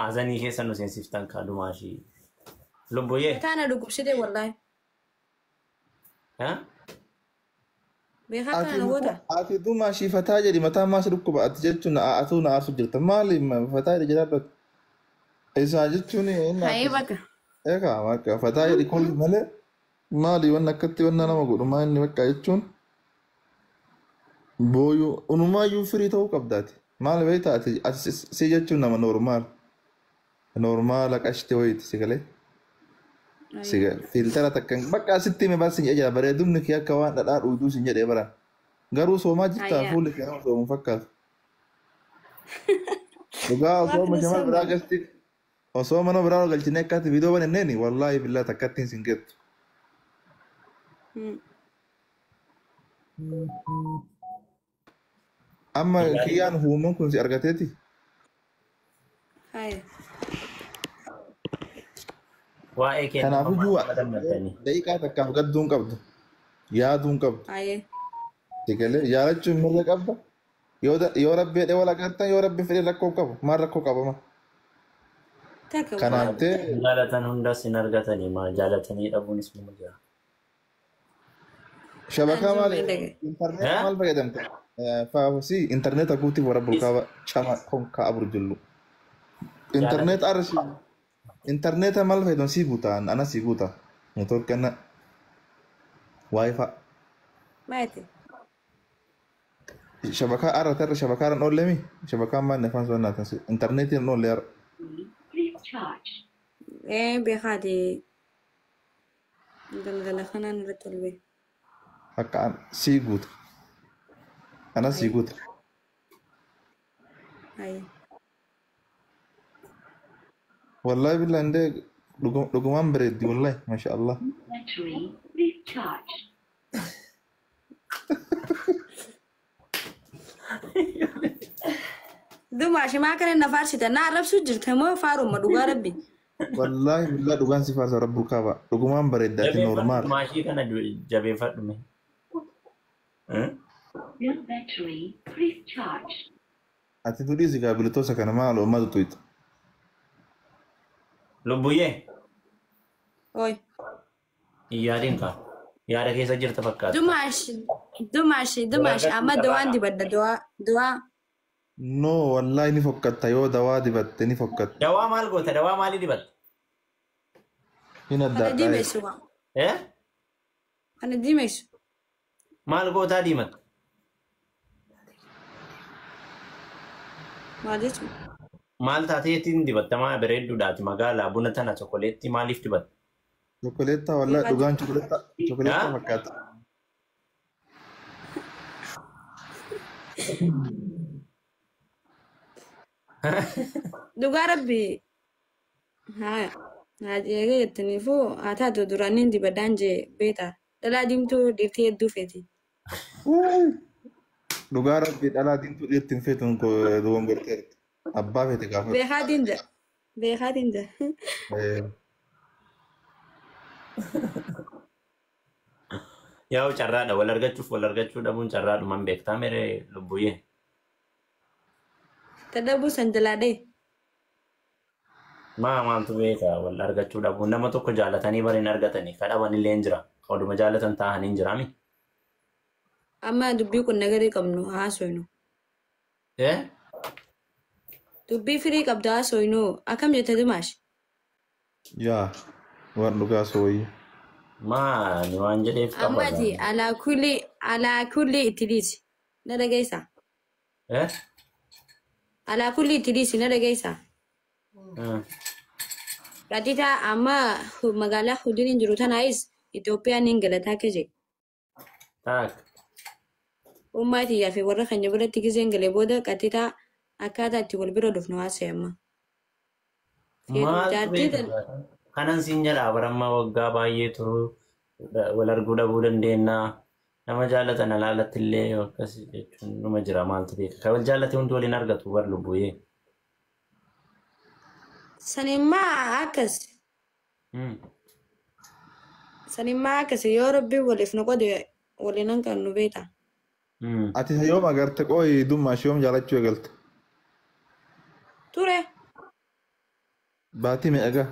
أذني هي سنو سنسيفتان كادو ماشي لبويه أنا دوكم شدي والله ها بيخاف أنا وده ati duma shi fata jadi mata mas rukku ba ati jechu na atu na asu jirta mali ma fata jadi jara isa jechu ni ina هاي بقى eka maka fata jadi kol male mali wanna katti wanna nama gudu ma inni bakka jechun boyu unuma yu free ta'u qabdati mali beita ati si jechu nama normal akashte wayit sigale siga filtera takkan bakka sitti me basin aja bare dumni kiya kawan da udu sin jade bara garu so ma jitta fuli kiya so mun fakka duga so ma jamal bara gasti o so mano bara galchine kat video bane neni wallahi billahi takkatin singet amma kiyan humun kun si argateti هاي وائك kanafu juwa daika takkan gaddun qabdu yaadun qabdu هاي sigale yaarachu mirre qabda yoo rabbi de wala gatta yoo rabbi fedhe rakkoo qabu maal rakkoo qabama تاكل kanaafte جالتن هندا سنرغتني ما جالتني أبون اسمه مجا shabaka maal عندك internet ها maal fayyadamte faafsi internet akuuti warra bulkaaba chama konka aburjullu internet arshi internet maal fayyadam si guutaan ana si guuta motor kana wifi ماتي shabaka ara tarra shabaka ran ollemi shabaka man nafan so na tansi internet no ler إيه بيخادي قال خلنا نرتب به hakka si guuta ana si guuta هاي wallahi billahi inde duguman bereddi wallahi masha Allah دوم عشان ما كان نفارش تنا عرب سجل تمو فارو ما دوغا ربي wallahi billahi dugan si farsa rabbul kaaba duguman bereddati normal ماشي كان جابين فاتمي ati tudi siga bilitosa kana maalo madu tuit لبويه اوي يارين كا يارا كيسا جرت فكات دوماش اما دوان دي بدا دوا no wallahi ni fokkatta yoo dawaa dibatte ni fokkatta دوا مال قوتا دوا مالي دبت hin انا دي addaadhaa ميسو إيه انا دي ميسو مال قوتا ديمت ما ديتو مال تاتيتين دبت ما بريدو دات مقالا بنتنا شوكولاتي ماليف دبت chokoletta wallahi dhugaan chokoletta ها fakkaata دوغا ربي ها هادي يتنيفو هاتاتو درانين دي بدانجي بيتا دلا ديمتو ديفتي دوفيتي dhugaa rabbii dhalaa diimtuu dhiirtiin feetuun duwwan gorteerti abbaa feete gaafatu بيخادين ده ياو چرادا ولرغچو دبون چرادو من بيكتا ميري لبويه تدبو سنجلادي ما مالتو بيكا ولرغچو دبون نما توكو جالتاني برين ارغتاني كدابن لينجرا ودما جالتان تاهن انجرامي اما دبي كن نغري كمنو ها سوينو ايه دبي فري كبدا سوينو اكم يتدماش yaa waan dhugaa sooyyi ما نوان جديف اما دي كبدا على كل اتليس ندغيسا ايه على كل اتليس ندغيسا Ratita amma magala hudin jurutan ais Ethiopia ningalata keje. تاك Ummati ya fi warra kan jabara tigizen gale boda katita akata ti walbiro dofno asema. مالتو بيكا كانن سينجل برما وغا بايه ترو ولرغو دبو دندنا nama jaalatan alaalatti illee akkas jechuun numa jira maaltu beeka kabal jaallate hundi waliin argatu bar lubbuyyee Sanimma akas yoo rabbi waliif nu qode waliinan kan nu beeta. ati yoom agarte qooyi dummaa yoom jaalachuu eegalte Ture Baatii meeqa?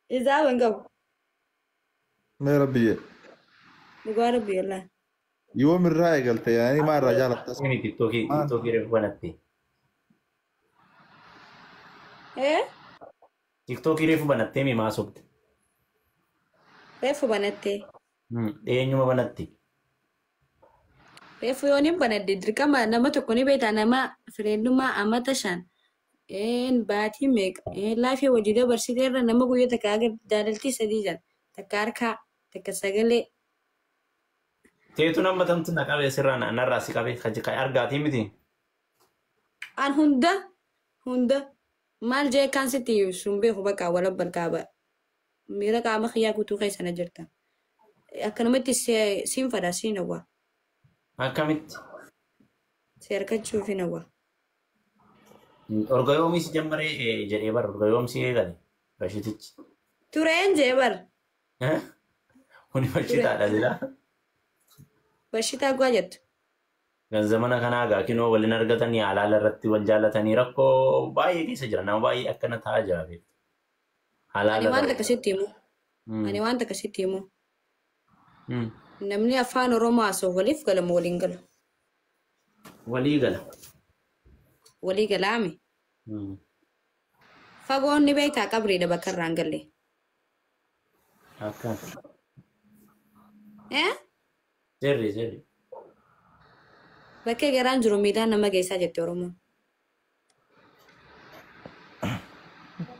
Isaa waan qabu. Mee rabbi jee. Dhugaa rabbi wallah. Yoom irraa eegalte yaani maa irraa jaalattas? Ini Maal? TikTokii reefu banatti. TikTokii reefu banattee mi maa sobde? Reefu banattee. Eenyuma banatti? Reefu yoon hin banadde dirqama nama tokko ni beektaa nama fireendummaa amata shan. Baatii meeqa? Laafii hojii dabarsitee irra nama guyyaa takka agar jaalaltii sadii jala. Takka harkaa, takka sagalee. Teetu nama tamtu na qabee sirraa narraa si qabee kan argaatii miti. An hunda maal jee kan sitti sun beeku bakka wala balkaaba. Miira qaama xiyyaa guutuu keessana jirta. Akkanumatti siin fada siin hawwa. Akkamitti? Si harkachuuf hin hawwa. Orga yoomii si jammaree jedhee bara orga yoom si eegale bashitichi. Tureen jee bar. Kuni bashitaadha jira. Bashitaa guwaa jettu. Ganzamana kanaa gaa kinoo waliin argatanii alaala irratti wal jaalatanii rakkoo baay'ee keessa jira nama baay'ee akkana ta'aa jira beektu. Ani waan akkasitti himu. Ani waan akkasitti himu. Namni afaan Oromoo haasa'u waliif gala moo waliin gala? Walii gala. Walii galaame. Fagoon ni beektaa qabriidha bakka irraan galle. Akkan. Sirri. Bakkee garaan jiru miidhaan nama geessaa jette Oromoon.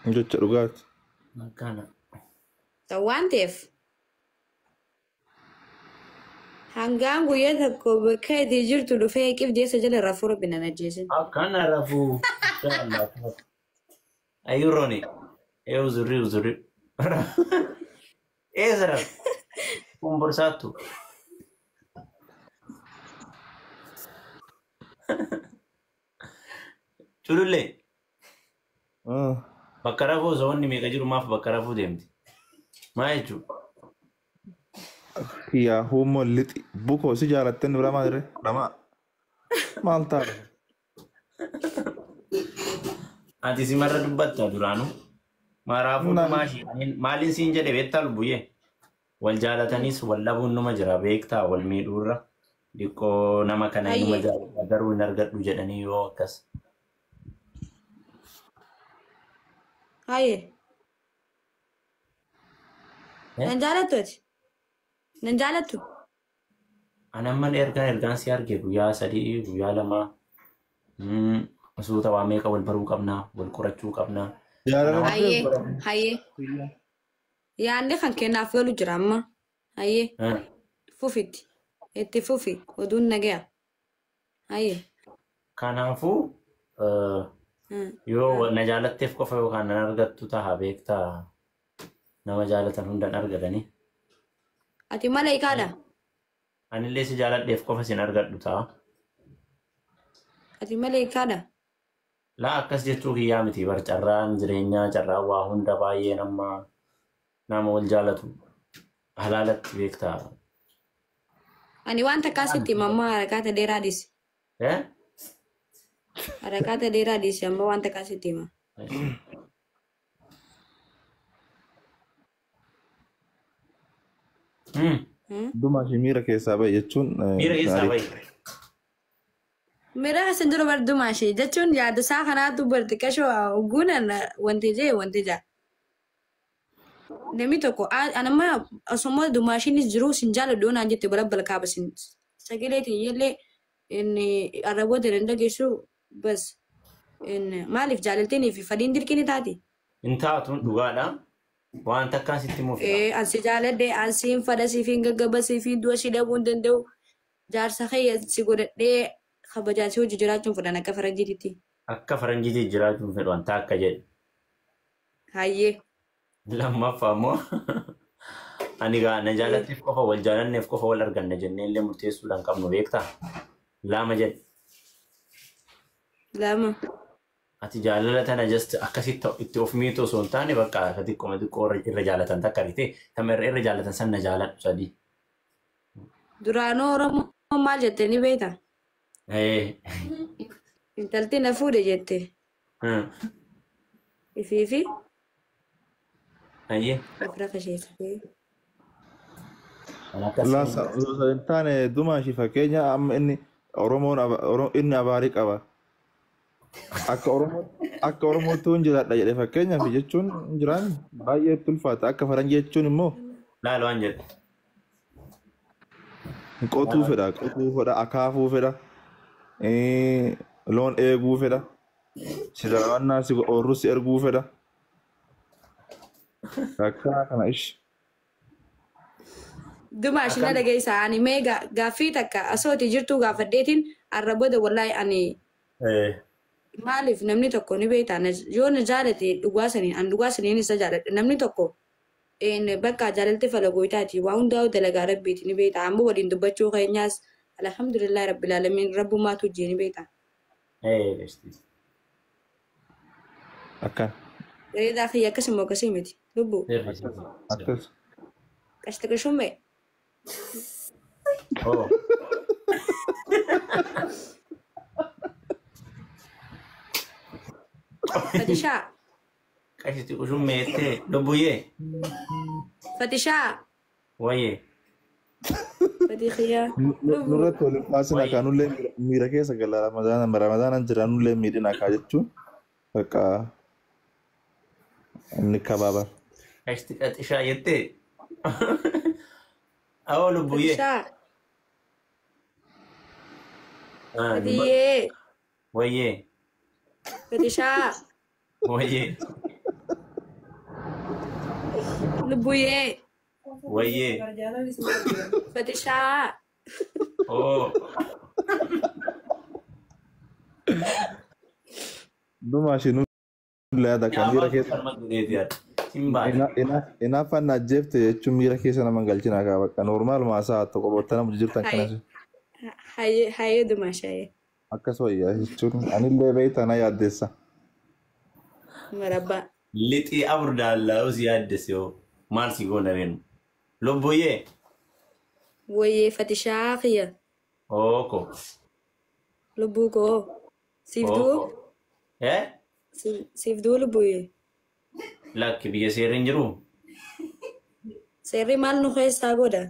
Jecha dhugaati. Akkana. Waan ta'eef hangaan guyyaa tokko bakka itti jirtu dhufee qibdeessa jala rafuu rabbi nan ajjeesin. Akkana rafuu. Ayyurooni. Uzurri. Eessa rafu? Kumbursaattu. Culullee. Bakka rafuu osoo wanni meeqa jiru maaf bakka rafuu deemti? Maa jechuudha? Yaa homo lixi bukoo si jaalatten bira maal jire? Dhamaa. Maal ta'a? Ati si marra dubbatta duraanuu. Maraafuu maashii maaliin siin jedhe beektaa lubbuyyee? Wal jaalataniis wal dhabuun numa jira beektaa wal miidhuurra. Dhiqqoo nama kana numa jaalata garuu hin argadhu jedhanii yoo akkas. Haye. Nan jaalattuuti. Nan jaalattu. Anamman ergaan si arge guyyaa sadii guyyaa lama suuta waa meeqa wal baruu qabnaa wal qorachuu qabnaa. Haye. Yaanni kan kennaaf galu jira amma. Haye. Fufitti. Itti fufi oduun nagaya. Haye. Kanaafuu yoo na jaalatteef qofa yookaan nan argattu ta'a beektaa nama jaalatan hundan argatanii. Ati maleekaadha? Anillee si jaaladheef qofa sin argadhu ta'a. Ati maleekaadha? Laa akkas jechuu kiyyaa miti bar carraan jireenyaa carraan waa hunda baay'ee nama wal jaalatu halaalatti beektaa. Ani waan takkaasitti mammaa harakaata dheeraa dhiisi. Harakaata dheeraa dhiisi amma waan takkaasitti hima. Dumaa fi miira keessaa bahe jechuun. Miira keessaa bahe. Miira keessa jiru bar dumaa ishee jechuun yaada isaa kanaatu barti qashoo guunan wanti jaa. Namni tokko anamma osoo dumaa ishiinis jiru sin jaaladhu naan jette balabbala kaaba sin sagaleetiin illee inni arraboota hin dhageessu bas maaliif jaalalteenii fi fadhiin dirqini taati. Hin taatu dhugaadha. Waan takkaan sitti muuf. Ansi jaaladde ansiin fada siifiin gaggaba siifiin du'a si dhabuu hin danda'u jaarsa kiyya si godhadhee kabajaan si hojii jiraachuun fudhan akka faranjiititti. Akka faranjiitti jiraachuun fedhu wanta akka jedhe. Hayyee. Lammaffaa immoo ani gaa na jaalatteef qofa wal jaalanneef qofa wal arganna jennee illee murteessuudhaan qabnu beektaa? Lama jedhe. Lama. Ati jaalala tana just akkasitti itti of miitu osoo hin taane bakka xiqqoo irra jaalatan takka argite tama irra jaalatan san na jaaladhu sadii. Duraanoo Oromoo maal jettee ni beektaa? Intalti na fuudhe jette. Ifiifi Ayyee. afra kasheessitee. Kan akkasii. Losa hin taane dumaashi fakkeenya amma inni abaarii qaba. Akka Oromootti hin jiraadha jedhee fakkeenyaaf jechuun hin jiraan baay'ee ulfaata. Akka Faranjii jechuun immoo Laal waan jedhu. qotuu fedha, akaafuu fedha, loon eeguu fedha, sidaawwannaa si oorrus erguu fedha. Akka kana ishi. Dumaashi na dhageessaa ani mee gaaffii takka asooti jirtuu gaafadheetiin har'a booda wallaahi ani maaliif namni tokko ni beektaa yoo na jaalate dhugaa saniin isa jaaladha namni tokko bakka jaalalti fala gooytaati waa hundaa'u dalagaa rabbiiti ni beektaa amma waliin dubbachuu keenyaas alhamdulillahi rabbil aalamiin rabbumaatu hojii ni beektaa. Akkan. Bareedaa fi akkasuma akkasii miti lubbuu. Akkas. Qashta qashumme. Oh. Fatishaa. Qashti qushummee lubbuyyee. Fatishaa. Wayyee. Fatixiyaa. Nurratti waliin faasina kaanullee miira keessa gala Ramadaanan jiraanullee miidhina kaa jechuun bakka inni kabaaba. Qashti qaxishaa jettee. Awwa lubbuyyee. Fatishaa. Fatiyee. Wayyee. Fatishaa. Wayyee. Lubbuyee. Wayyee. Fatishaa. Oh. Dumaashi nullee yaada kan miira keessa. Inaafan ajjeefte jechuun miira keessa nama galchina kaa bakka noormaaluma isaa tokko bottana jirtan kanas. Hayyee dumaashayee. Akkas wayyaa jechuun anillee beeytana yaaddeessa. Marabbaa. Lixii afur daallaa si yaaddesse yoo maal si goona reenu. Lubbuyyee. Wayyee fatishaa kiyya. Ooko. Lubbuu koo. Siifduu. Siifduu lubbuyee. Lakki biyya seerri hin jiru. Seerri maal nu keessaa godha?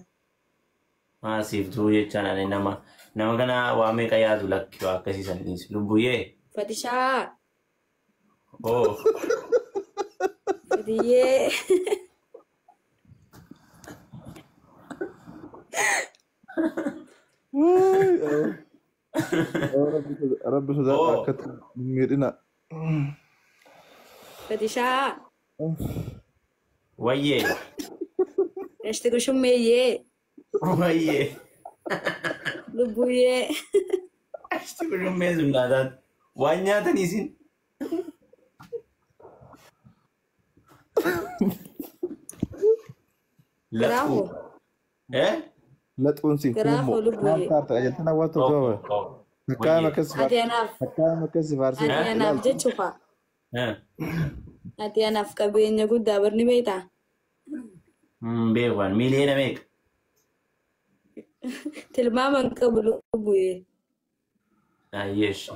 Siifduu jechaan ani nama kana waa meeqa yaadu lakki waa akkasiisan dhiisi. Lubbuyyee. Fatishaa. Oh. Fatiyee. Rabbi sodaa akka miidhina. Fatishaa. Wayyee. Qashti qushummeeyyee. Wayyee. Lubbuyee. Qashti qushummee sun naataan waan nyaatanii isin. Garaafu. Laxuun si Garaafu lubbuyee. Ajajatana waa tokko gaba. Fakkaama akkasi faarsee. Ati anaaf jechuudha. Ati anaaf qabeenya guddaa barni beektaa? Beekwaan miliyoona meeqa? Tilmaama hin qabu lubbuyee. Yeesh.